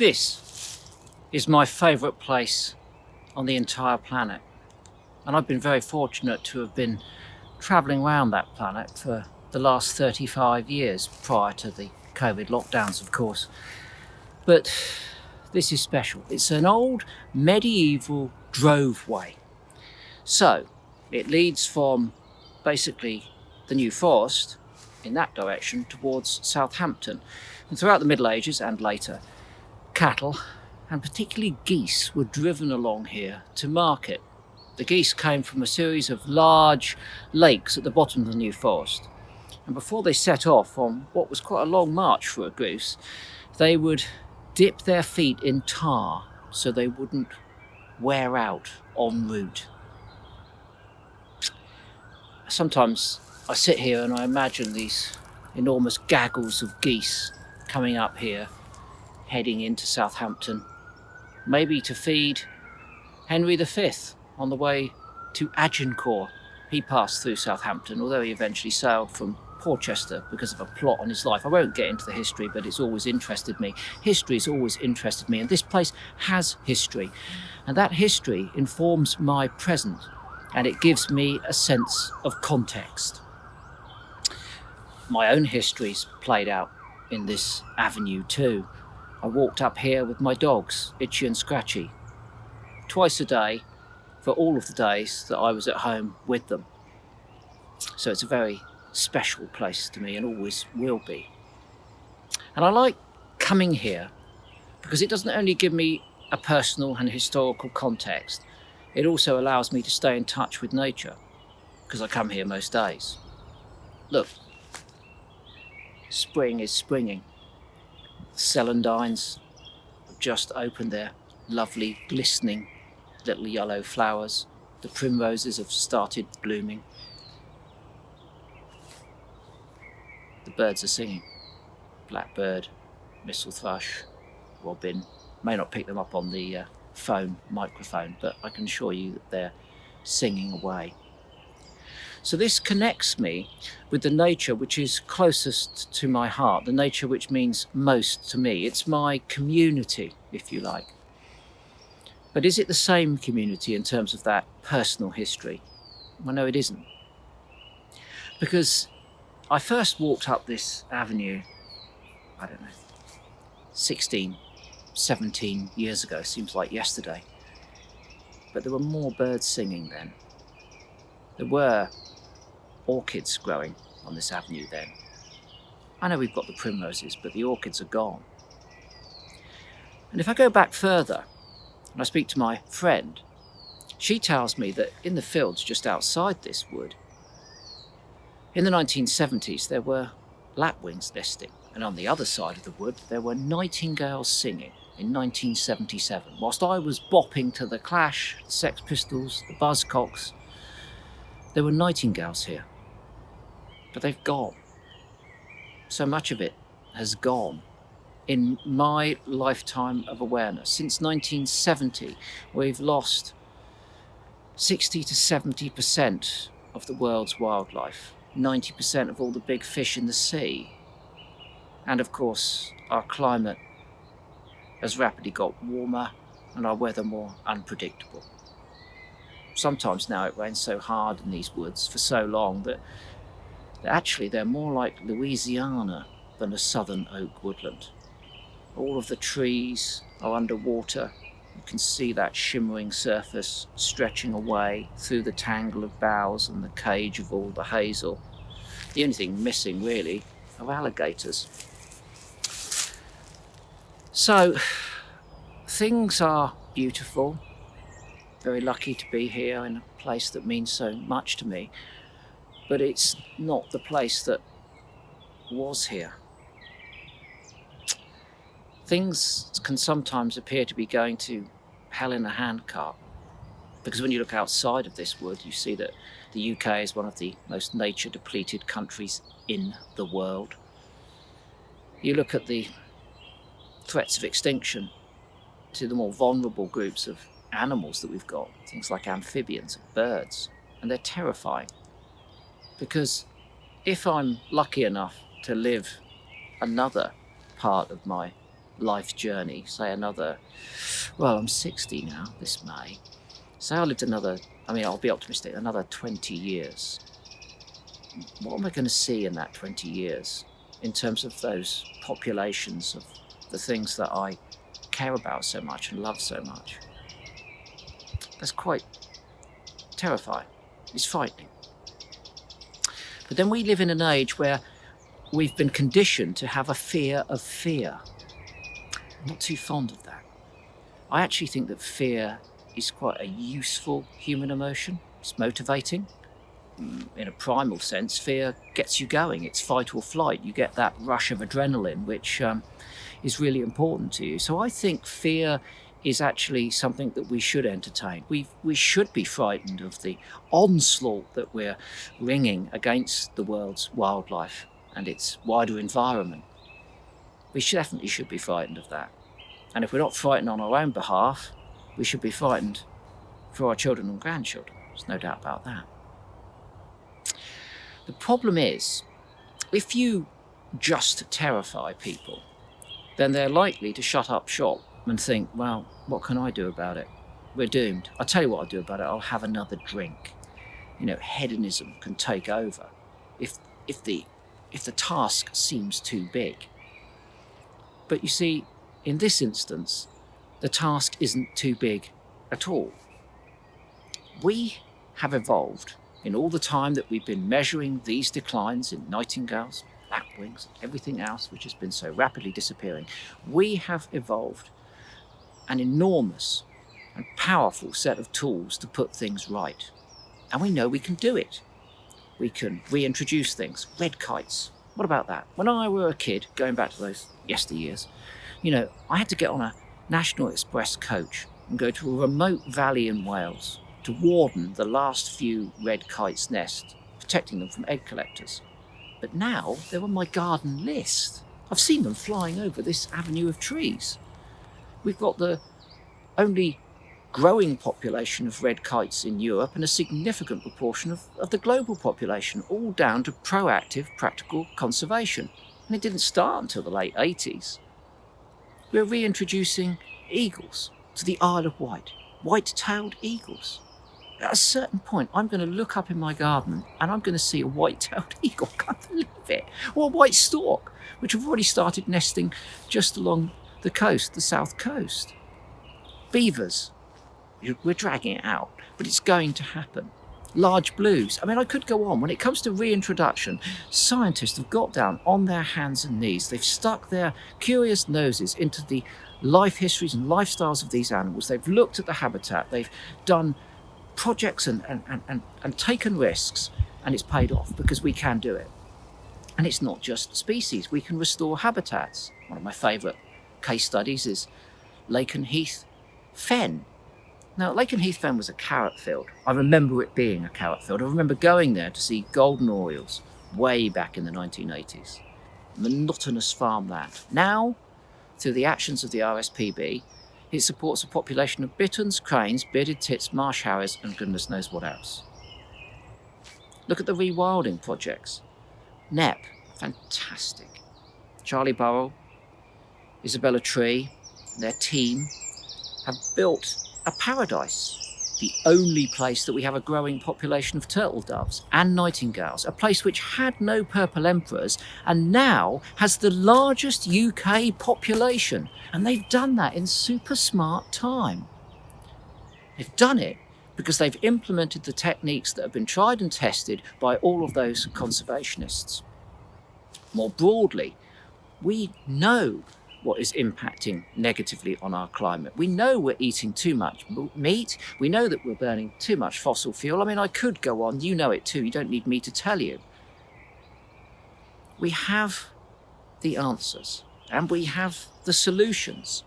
This is my favourite place on the entire planet. And I've been very fortunate to have been travelling around that planet for the last 35 years, prior to the COVID lockdowns, of course. But this is special. It's an old medieval droveway. So it leads from basically the New Forest in that direction towards Southampton. And throughout the Middle Ages and later, cattle, and particularly geese, were driven along here to market. The geese came from a series of large lakes at the bottom of the New Forest. And before they set off on what was quite a long march for a goose, they would dip their feet in tar so they wouldn't wear out en route. Sometimes I sit here and I imagine these enormous gaggles of geese coming up here, heading into Southampton, maybe to feed Henry V on the way to Agincourt. He passed through Southampton, although he eventually sailed from Porchester because of a plot on his life. I won't get into the history, but it's always interested me. History's always interested me, and this place has history. And that history informs my present, and it gives me a sense of context. My own history's played out in this avenue too. I walked up here with my dogs, Itchy and Scratchy, twice a day for all of the days that I was at home with them. So it's a very special place to me and always will be. And I like coming here because it doesn't only give me a personal and historical context, it also allows me to stay in touch with nature because I come here most days. Look, spring is springing. The celandines have just opened their lovely, glistening little yellow flowers. The primroses have started blooming. The birds are singing. Blackbird, mistle thrush, robin. May not pick them up on the phone microphone, but I can assure you that they're singing away. So this connects me with the nature which is closest to my heart, the nature which means most to me. It's my community, if you like. But is it the same community in terms of that personal history? Well, no, it isn't. Because I first walked up this avenue, 16, 17 years ago, seems like yesterday. But there were more birds singing then. There were orchids growing on this avenue then. I know we've got the primroses, but the orchids are gone. And if I go back further, and I speak to my friend, she tells me that in the fields just outside this wood, in the 1970s, there were lapwings nesting, and on the other side of the wood, there were nightingales singing in 1977. Whilst I was bopping to the Clash, the Sex Pistols, the Buzzcocks, there were nightingales here. But they've gone. So much of it has gone in my lifetime of awareness. Since 1970, we've lost 60 to 70% of the world's wildlife, 90% of all the big fish in the sea. And of course, our climate has rapidly got warmer and our weather more unpredictable. Sometimes now it rains so hard in these woods for so long that actually they're more like Louisiana than a southern oak woodland. All of the trees are underwater. You can see that shimmering surface stretching away through the tangle of boughs and the cage of all the hazel. The only thing missing really are alligators. So things are beautiful. Very lucky to be here in a place that means so much to me. But it's not the place that was here. Things can sometimes appear to be going to hell in a handcart. Because when you look outside of this wood, you see that the UK is one of the most nature-depleted countries in the world. You look at the threats of extinction to the more vulnerable groups of animals that we've got, things like amphibians and birds, and they're terrifying. Because if I'm lucky enough to live another part of my life journey, say another, well, I'm 60 now, this May. Say I lived I'll be optimistic, another 20 years. What am I going to see in that 20 years in terms of those populations of the things that I care about so much and love so much? That's quite terrifying. It's frightening. But then we live in an age where we've been conditioned to have a fear of fear. I'm not too fond of that. I actually think that fear is quite a useful human emotion. It's motivating. In a primal sense, fear gets you going. It's fight or flight. You get that rush of adrenaline, which is really important to you. So I think fear is actually something that we should entertain. We should be frightened of the onslaught that we're wringing against the world's wildlife and its wider environment. We definitely should be frightened of that. And if we're not frightened on our own behalf, we should be frightened for our children and grandchildren. There's no doubt about that. The problem is, if you just terrify people, then they're likely to shut up shop and think, well, what can I do about it? We're doomed. I'll tell you what I'll do about it. I'll have another drink. Hedonism can take over if the task seems too big. But you see, in this instance, the task isn't too big at all. We have evolved in all the time that we've been measuring these declines in nightingales, lapwings, everything else which has been so rapidly disappearing. We have evolved an enormous and powerful set of tools to put things right. And we know we can do it. We can reintroduce things. Red kites. What about that? When I were a kid, going back to those yesteryears, I had to get on a National Express coach and go to a remote valley in Wales to warden the last few red kites' nests, protecting them from egg collectors. But now they're on my garden list. I've seen them flying over this avenue of trees. We've got the only growing population of red kites in Europe and a significant proportion of the global population, all down to proactive, practical conservation. And it didn't start until the late 80s. We're reintroducing eagles to the Isle of Wight, white-tailed eagles. At a certain point, I'm going to look up in my garden and I'm going to see a white-tailed eagle. I can't believe it. Or a white stork, which have already started nesting just along the coast, the south coast. Beavers, we're dragging it out, but it's going to happen. Large blues. I could go on. When it comes to reintroduction, scientists have got down on their hands and knees. They've stuck their curious noses into the life histories and lifestyles of these animals. They've looked at the habitat. They've done projects and taken risks, and it's paid off because we can do it. And it's not just species. We can restore habitats. One of my favourite case studies is Lakenheath Fen. Now, Lakenheath Fen was a carrot field. I remember it being a carrot field. I remember going there to see golden orioles way back in the 1980s. Monotonous farmland. Now, through the actions of the RSPB, it supports a population of bitterns, cranes, bearded tits, marsh harriers, and goodness knows what else. Look at the rewilding projects. NEP, fantastic. Charlie Burrell, Isabella Tree, their team have built a paradise. The only place that we have a growing population of turtle doves and nightingales, a place which had no purple emperors and now has the largest UK population. And they've done that in super smart time. They've done it because they've implemented the techniques that have been tried and tested by all of those conservationists. More broadly, we know what is impacting negatively on our climate. We know we're eating too much meat. We know that we're burning too much fossil fuel. I could go on. You know it too. You don't need me to tell you. We have the answers and we have the solutions.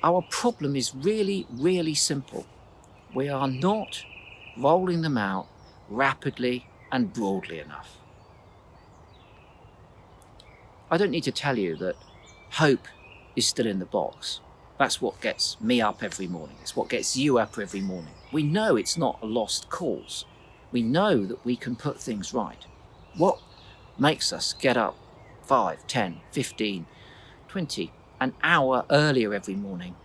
Our problem is really, really simple. We are not rolling them out rapidly and broadly enough. I don't need to tell you that hope is still in the box. That's what gets me up every morning. It's what gets you up every morning. We know it's not a lost cause. We know that we can put things right. What makes us get up 5, 10, 15, 20 an hour earlier every morning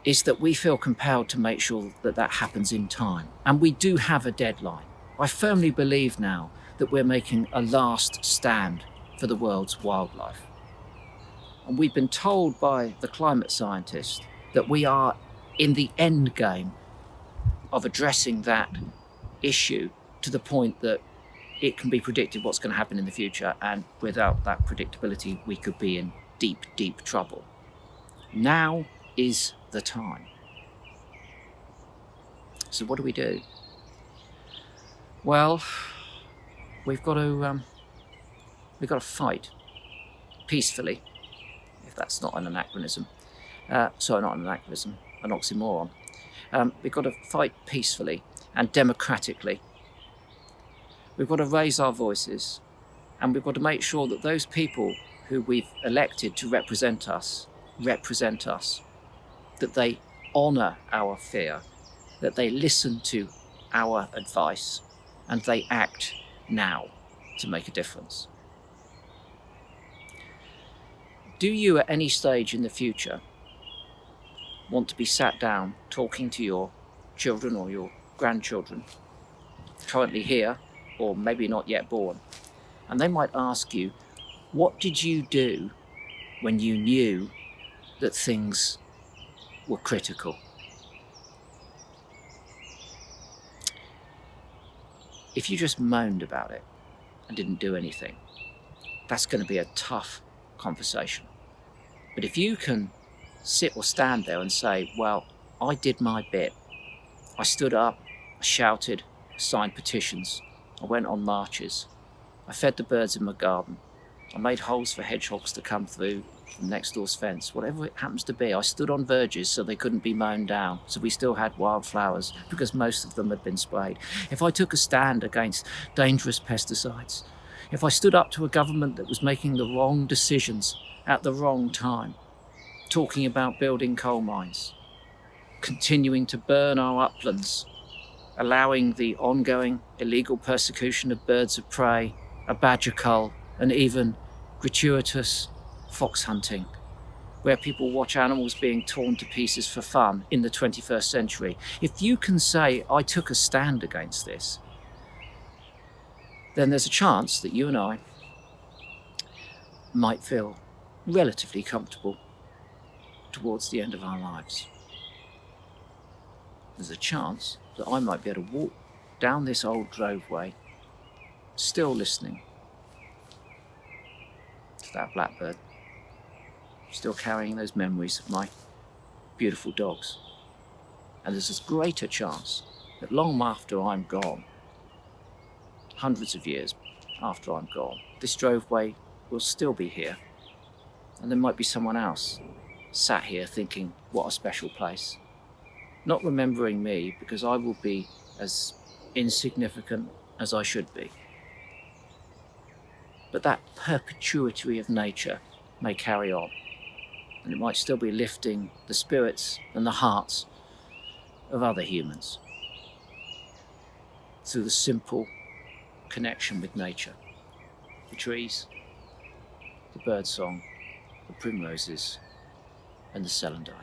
is that we feel compelled to make sure that that happens in time. And we do have a deadline. I firmly believe now that we're making a last stand for the world's wildlife. And we've been told by the climate scientists that we are in the end game of addressing that issue to the point that it can be predicted what's going to happen in the future, and without that predictability, we could be in deep, deep trouble. Now is the time. So what do we do? Well, we've got to fight peacefully, if that's not an anachronism. Sorry, not an anachronism, an oxymoron. We've got to fight peacefully and democratically. We've got to raise our voices, and we've got to make sure that those people who we've elected to represent us, that they honour our fear, that they listen to our advice, and they act now to make a difference. Do you at any stage in the future want to be sat down talking to your children or your grandchildren, currently here or maybe not yet born, and they might ask you, what did you do when you knew that things were critical? If you just moaned about it and didn't do anything, that's going to be a tough conversation. But if you can sit or stand there and say, well, I did my bit. I stood up, I shouted, I signed petitions, I went on marches, I fed the birds in my garden, I made holes for hedgehogs to come through from next door's fence, whatever it happens to be. I stood on verges so they couldn't be mown down, so we still had wildflowers because most of them had been sprayed. If I took a stand against dangerous pesticides, if I stood up to a government that was making the wrong decisions at the wrong time, talking about building coal mines, continuing to burn our uplands, allowing the ongoing illegal persecution of birds of prey, a badger cull, and even gratuitous fox hunting, where people watch animals being torn to pieces for fun in the 21st century. If you can say, I took a stand against this, then there's a chance that you and I might feel relatively comfortable towards the end of our lives. There's a chance that I might be able to walk down this old droveway, still listening to that blackbird, still carrying those memories of my beautiful dogs. And there's a greater chance that long after I'm gone, hundreds of years after I'm gone, this droveway will still be here, and there might be someone else sat here thinking, what a special place. Not remembering me because I will be as insignificant as I should be. But that perpetuity of nature may carry on, and it might still be lifting the spirits and the hearts of other humans through the simple connection with nature. The trees, the birdsong, the primroses, and the celandine.